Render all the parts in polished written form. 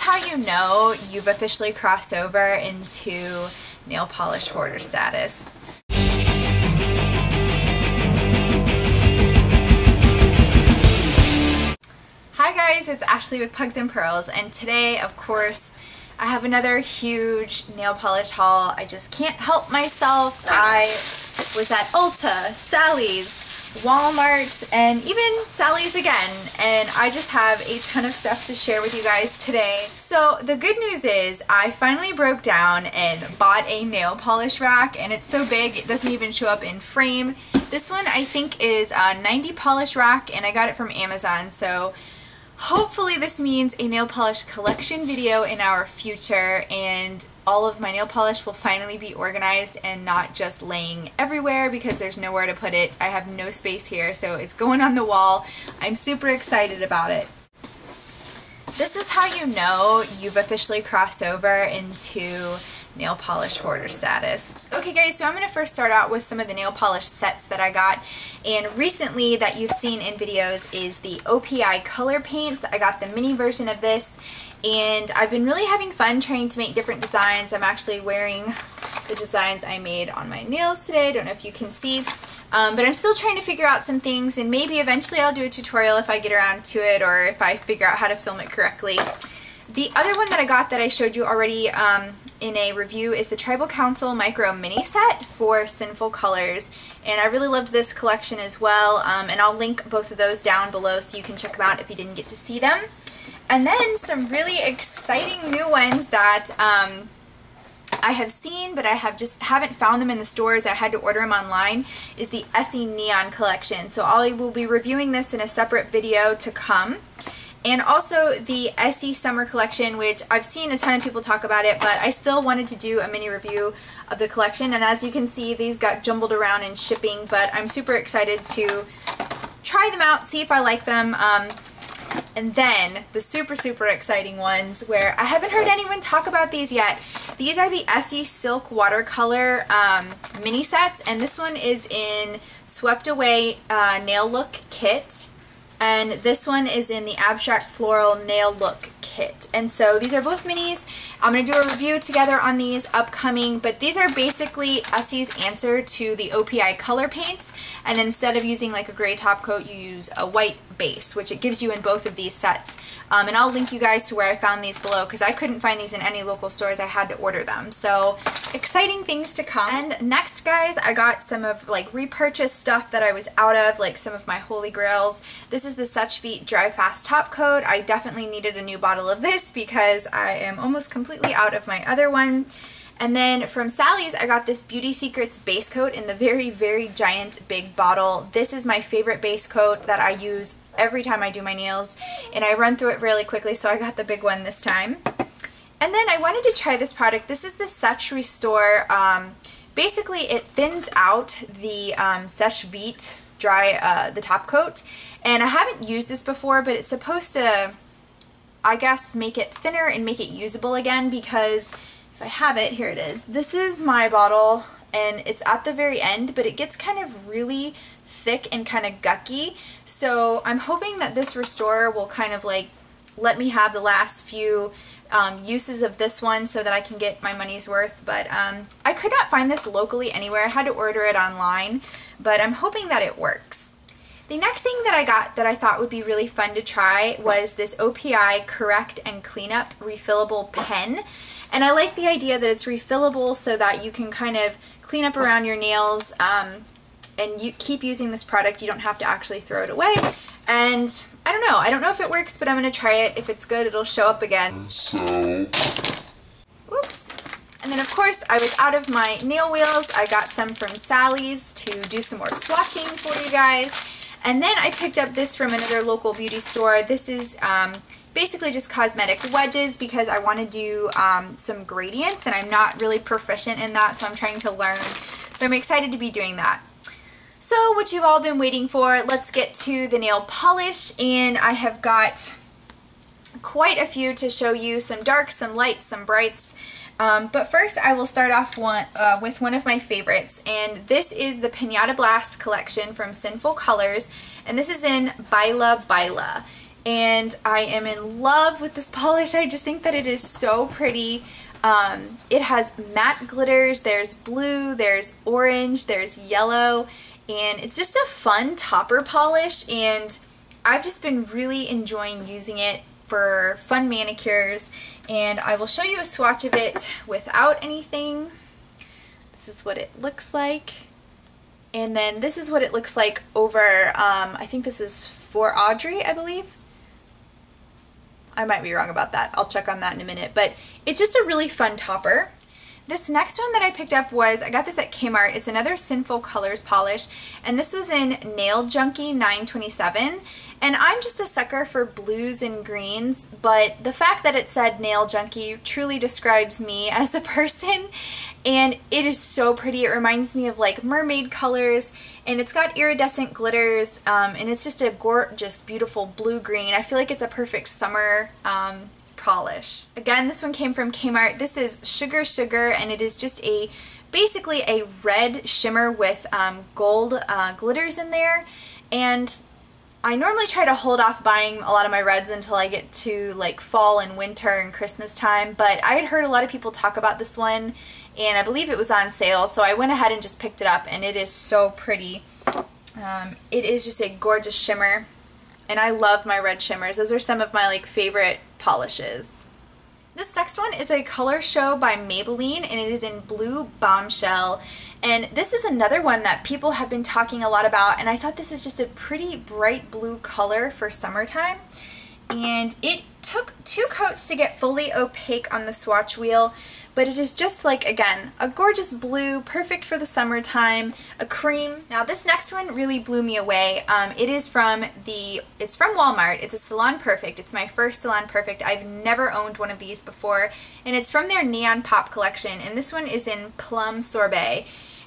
how you know you've officially crossed over into nail polish hoarder status. Hi guys, it's Ashley with Pugs and Pearls, and today, of course, I have another huge nail polish haul. I just can't help myself. I was at Ulta, Sally's, Walmart, and even Sally's again, and I just have a ton of stuff to share with you guys today. So the good news is I finally broke down and bought a nail polish rack, and it's so big it doesn't even show up in frame. This one I think is a 90 polish rack, and I got it from Amazon, so hopefully this means a nail polish collection video in our future, and all of my nail polish will finally be organized and not just laying everywhere because there's nowhere to put it. I have no space here, so it's going on the wall. I'm super excited about it. This is how you know you've officially crossed over into nail polish hoarder status. Okay guys, so I'm going to first start out with some of the nail polish sets that I got, and recently that you've seen in videos is the IPSY color paints. I got the mini version of this, and I've been really having fun trying to make different designs. I'm actually wearing the designs I made on my nails today. I don't know if you can see, but I'm still trying to figure out some things, and maybe eventually I'll do a tutorial if I get around to it or if I figure out how to film it correctly. The other one that I got that I showed you already in a review is the Tribal Council Micro Mini Set for Sinful colors, and I really loved this collection as well, and I'll link both of those down below so you can check them out if you didn't get to see them. And then some really exciting new ones that I have seen, but I haven't found them in the stores. I had to order them online, is the Essie Neon collection. So I will be reviewing this in a separate video to come. And also the Essie Summer collection, which I've seen a ton of people talk about it, but I still wanted to do a mini review of the collection. And as you can see, these got jumbled around in shipping, but I'm super excited to try them out, see if I like them. And then the super exciting ones where I haven't heard anyone talk about these yet. These are the Essie Silk Watercolor mini sets, and this one is in Swept Away Nail Look Kit. And this one is in the Abstract Floral Nail Look Kit. And so these are both minis. I'm going to do a review together on these upcoming, but these are basically Essie's answer to the IPSY color paints. And instead of using like a gray top coat, you use a white base, which it gives you in both of these sets. And I'll link you guys to where I found these below because I couldn't find these in any local stores. I had to order them. So exciting things to come. And next guys, I got some of like repurchased stuff that I was out of, like some of my holy grails. This is the Such Feet Dry Fast top coat. I definitely needed a new bottle of this because I am almost completely out of my other one. And then from Sally's, I got this Beauty Secrets base coat in the very giant big bottle. This is my favorite base coat that I use every time I do my nails, and I run through it really quickly, so I got the big one this time. And then I wanted to try this product. This is the Such Restore. Basically, it thins out the Such Vite dry, the top coat, and I haven't used this before, but it's supposed to, I guess, make it thinner and make it usable again, because if I have it, here it is. This is my bottle, and it's at the very end, but it gets kind of really thick and kind of gucky. So I'm hoping that this Restorer will kind of like let me have the last few uses of this one so that I can get my money's worth. But I could not find this locally anywhere. I had to order it online, but I'm hoping that it works. The next thing that I got that I thought would be really fun to try was this IPSY Correct and Cleanup refillable pen. And I like the idea that it's refillable so that you can kind of clean up around your nails and you keep using this product. You don't have to actually throw it away. And I don't know if it works, but I'm going to try it. If it's good, it'll show up again. So, oops. And then of course I was out of my nail wheels. I got some from Sally's to do some more swatching for you guys. And then I picked up this from another local beauty store. This is basically just cosmetic wedges because I want to do some gradients, and I'm not really proficient in that, so I'm trying to learn. So I'm excited to be doing that. So what you've all been waiting for, let's get to the nail polish, and I have got quite a few to show you, some darks, some lights, some brights. But first I will start off with one of my favorites, and this is the Pinata Blast collection from Sinful Colors, and this is in Baila. and I am in love with this polish. I just think that it is so pretty. It has matte glitters, there's blue, there's orange, there's yellow, and it's just a fun topper polish, and I've just been really enjoying using it for fun manicures, and I will show you a swatch of it without anything. This is what it looks like. And then this is what it looks like over, I think this is for Audrey, I believe. I might be wrong about that. I'll check on that in a minute. But it's just a really fun topper. This next one that I picked up was, I got this at Kmart. It's another Sinful Colors polish, and this was in Nail Junkie 927. And I'm just a sucker for blues and greens, but the fact that it said Nail Junkie truly describes me as a person, and it is so pretty. It reminds me of like mermaid colors, and it's got iridescent glitters, and it's just a gorgeous, beautiful blue-green. I feel like it's a perfect summer polish. Again, this one came from Kmart. This is Sugar Sugar, and it is just basically a red shimmer with gold glitters in there. And I normally try to hold off buying a lot of my reds until I get to like fall and winter and Christmas time, but I had heard a lot of people talk about this one, and I believe it was on sale, so I went ahead and just picked it up, and it is so pretty. It is just a gorgeous shimmer, and I love my red shimmers. Those are some of my like favorite polishes. This next one is a color show by Maybelline, and it is in Blue Bombshell. And this is another one that people have been talking a lot about, and I thought this is just a pretty bright blue color for summertime. And it took 2 coats to get fully opaque on the swatch wheel, but it is just like, again, a gorgeous blue, perfect for the summertime, a cream. Now this next one really blew me away. It's from Walmart. It's a Salon Perfect. It's my first Salon Perfect. I've never owned one of these before, and it's from their Neon Pop collection, and this one is in Plum Sorbet.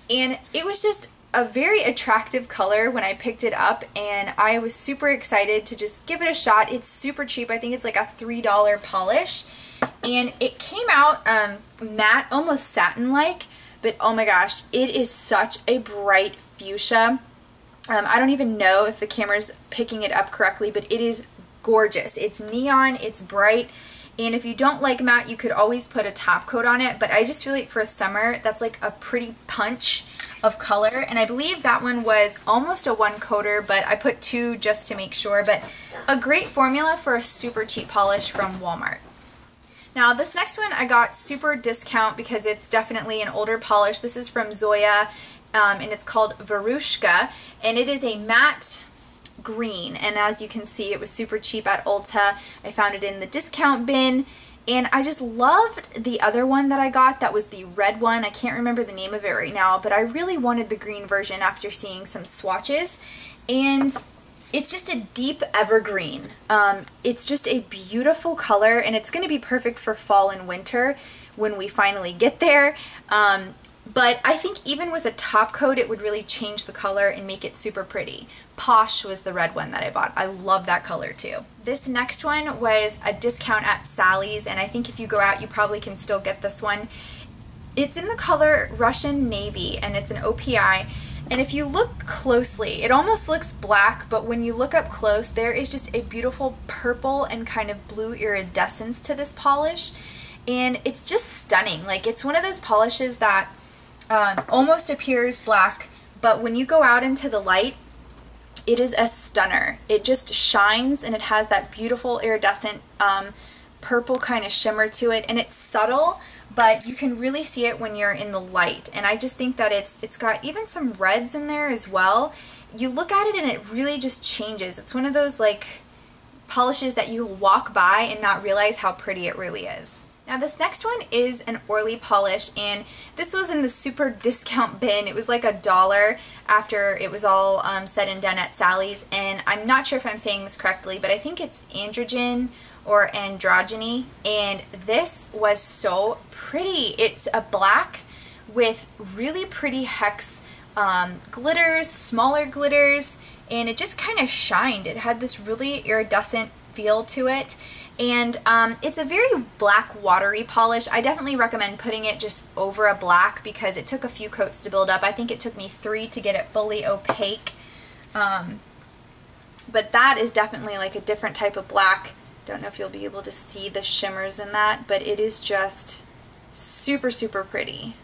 And it was just a very attractive color when I picked it up, and I was super excited to just give it a shot. It's super cheap. I think it's like a $3 polish. And it came out matte, almost satin-like, but oh my gosh, it is such a bright fuchsia. I don't even know if the camera's picking it up correctly, but it is gorgeous. It's neon, it's bright, and if you don't like matte, you could always put a top coat on it, but I just feel like for summer, that's like a pretty punch of color, and I believe that one was almost a 1-coater, but I put 2 just to make sure, but a great formula for a super cheap polish from Walmart. Now this next one I got super discount because it's definitely an older polish. This is from Zoya, and it's called Verushka, and it is a matte green, and as you can see, it was super cheap at Ulta. I found it in the discount bin, and I just loved the other one that I got. That was the red one. I can't remember the name of it right now, but I really wanted the green version after seeing some swatches, and it's just a deep evergreen. It's just a beautiful color, and it's going to be perfect for fall and winter when we finally get there. But I think even with a top coat, it would really change the color and make it super pretty. Posh was the red one that I bought. I love that color too. This next one was a discount at Sally's, and I think if you go out, you probably can still get this one. It's in the color Russian Navy, and it's an OPI. And if you look closely, it almost looks black, but when you look up close, there is just a beautiful purple and kind of blue iridescence to this polish. And it's just stunning. Like, it's one of those polishes that almost appears black, but when you go out into the light, it is a stunner. It just shines, and it has that beautiful iridescent purple kind of shimmer to it, and it's subtle, but you can really see it when you're in the light. And I just think that it's got even some reds in there as well. You look at it and it really just changes. It's one of those like polishes that you walk by and not realize how pretty it really is. Now this next one is an Orly polish, and this was in the super discount bin. It was like $1 after it was all said and done at Sally's, and I'm not sure if I'm saying this correctly, but I think it's androgen or androgyny, and this was so pretty. It's a black with really pretty hex glitters, smaller glitters, and it just kind of shined. It had this really iridescent feel to it, and it's a very black watery polish. I definitely recommend putting it just over a black because it took a few coats to build up. I think it took me 3 to get it fully opaque. But that is definitely like a different type of black. Don't know if you'll be able to see the shimmers in that, but it is just super, super pretty.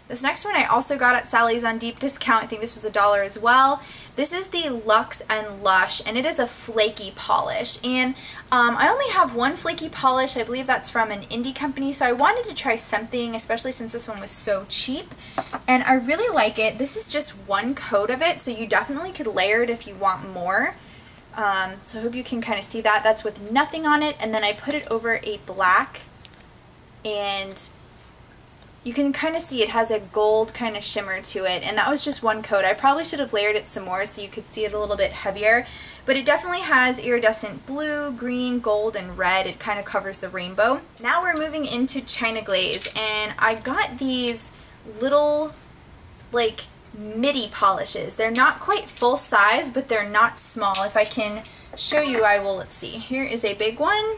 This next one I also got at Sally's on deep discount. I think this was $1 as well. This is the Luxe and Lush, and it is a flaky polish. And I only have one flaky polish. I believe that's from an indie company, so I wanted to try something, especially since this one was so cheap. And I really like it. This is just one coat of it, so you definitely could layer it if you want more. So I hope you can kind of see that. That's with nothing on it, and then I put it over a black, and you can kind of see it has a gold kind of shimmer to it, and that was just one coat. I probably should have layered it some more so you could see it a little bit heavier, but it definitely has iridescent blue, green, gold, and red. It kind of covers the rainbow. Now we're moving into China Glaze, and I got these little like midi polishes. They're not quite full size, but they're not small. If I can show you, I will. Let's see. Here is a big one.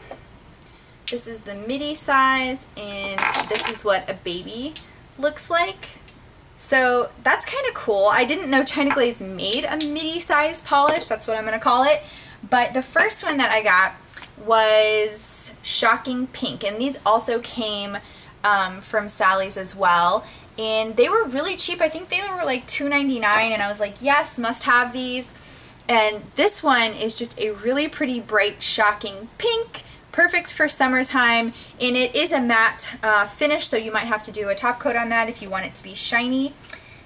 This is the midi size, and this is what a baby looks like. So that's kind of cool. I didn't know China Glaze made a midi size polish. That's what I'm going to call it. But the first one that I got was Shocking Pink, and these also came from Sally's as well. And they were really cheap. I think they were like $2.99, and I was like, yes, must have these. And this one is just a really pretty bright shocking pink. Perfect for summertime, and it is a matte finish, so you might have to do a top coat on that if you want it to be shiny.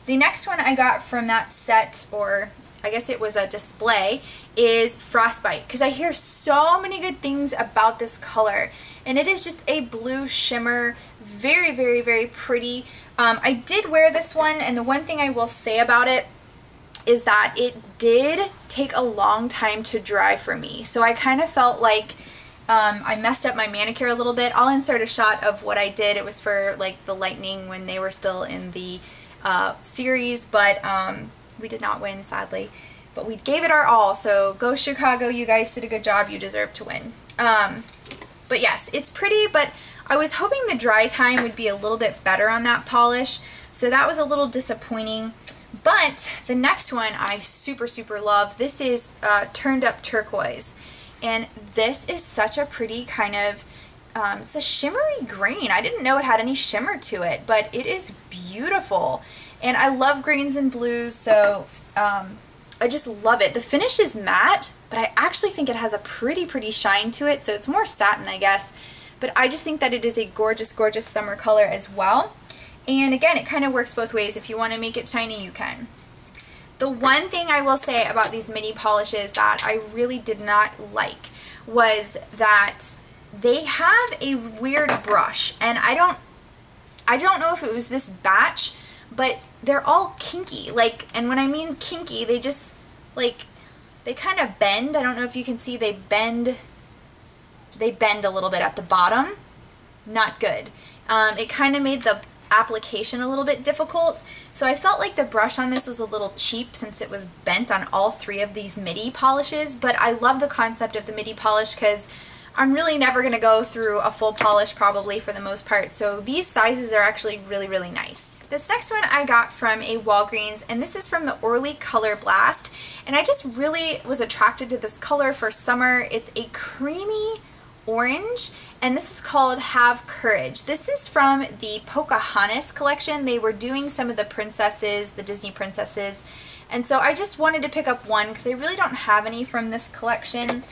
The next one I got from that set, or I guess it was a display, is Frostbite, because I hear so many good things about this color, and it is just a blue shimmer, very, very, very pretty. I did wear this one, and the one thing I will say about it is that it did take a long time to dry for me, so I kind of felt like I messed up my manicure a little bit. I'll insert a shot of what I did. It was for like the Lightning when they were still in the series, but we did not win, sadly. But we gave it our all, so go Chicago, you guys did a good job, you deserve to win. But yes, it's pretty, but I was hoping the dry time would be a little bit better on that polish, so that was a little disappointing. But the next one I super, super love. This is Turned Up Turquoise. And this is such a pretty kind of, it's a shimmery green. I didn't know it had any shimmer to it, but it is beautiful. And I love greens and blues, so I just love it. The finish is matte, but I actually think it has a pretty, pretty shine to it, so it's more satin, I guess. But I just think that it is a gorgeous, gorgeous summer color as well. And again, it kind of works both ways. If you want to make it shiny, you can. The one thing I will say about these mini polishes that I really did not like was that they have a weird brush, and I don't know if it was this batch, but they're all kinky. Like, and when I mean kinky, they just like they kind of bend. I don't know if you can see they bend a little bit at the bottom. Not good. It kind of made the application a little bit difficult, so I felt like the brush on this was a little cheap since it was bent on all three of these midi polishes. But I love the concept of the midi polish because I'm really never going to go through a full polish probably for the most part, so these sizes are actually really, really nice. This next one I got from a Walgreens, and this is from the Orly Color Blast, and I just really was attracted to this color for summer. It's a creamy orange, and this is called Have Courage. This is from the Pocahontas collection. They were doing some of the princesses, the Disney princesses, and so I just wanted to pick up one because I really don't have any from this collection.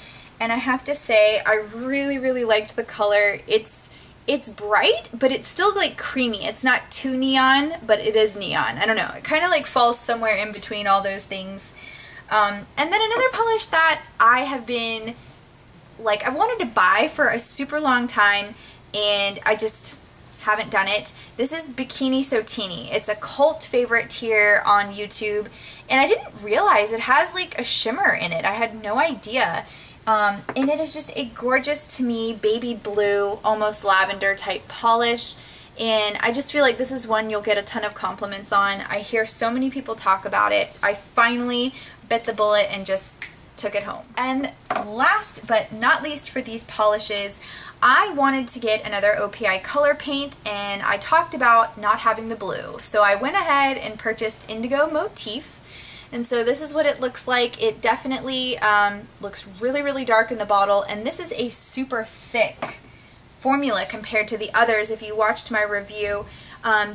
And I have to say, I really, really liked the color. It's bright, but it's still like creamy. It's not too neon, but it is neon. I don't know. It kind of like falls somewhere in between all those things. And then another polish that I have been like, I've wanted to buy for a super long time, and I just haven't done it. This is Bikini So Teeny. It's a cult favorite here on YouTube, and I didn't realize it has like a shimmer in it. I had no idea. And it is just a gorgeous, to me, baby blue, almost lavender type polish. And I just feel like this is one you'll get a ton of compliments on. I hear so many people talk about it. I finally bit the bullet and just took it home. And last but not least for these polishes, I wanted to get another OPI color paint, and I talked about not having the blue. So I went ahead and purchased Indigo Motif. And so this is what it looks like. It definitely looks really, really dark in the bottle, and this is a super thick formula compared to the others. If you watched my review,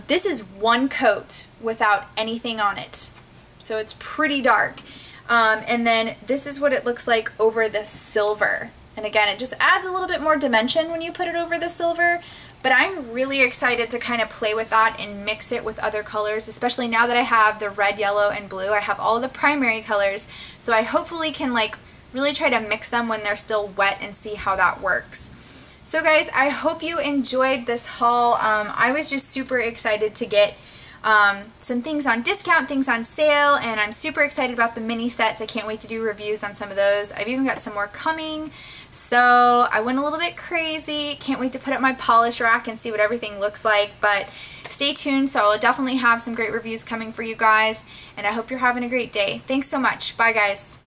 this is one coat without anything on it. So it's pretty dark. And then this is what it looks like over the silver. And again, it just adds a little bit more dimension when you put it over the silver. But I'm really excited to kind of play with that and mix it with other colors, especially now that I have the red, yellow, and blue. I have all the primary colors, so I hopefully can like really try to mix them when they're still wet and see how that works. So guys, I hope you enjoyed this haul. I was just super excited to get some things on discount, things on sale, and I'm super excited about the mini sets. I can't wait to do reviews on some of those. I've even got some more coming. So I went a little bit crazy. Can't wait to put up my polish rack and see what everything looks like. But stay tuned, so I'll definitely have some great reviews coming for you guys. And I hope you're having a great day. Thanks so much. Bye guys.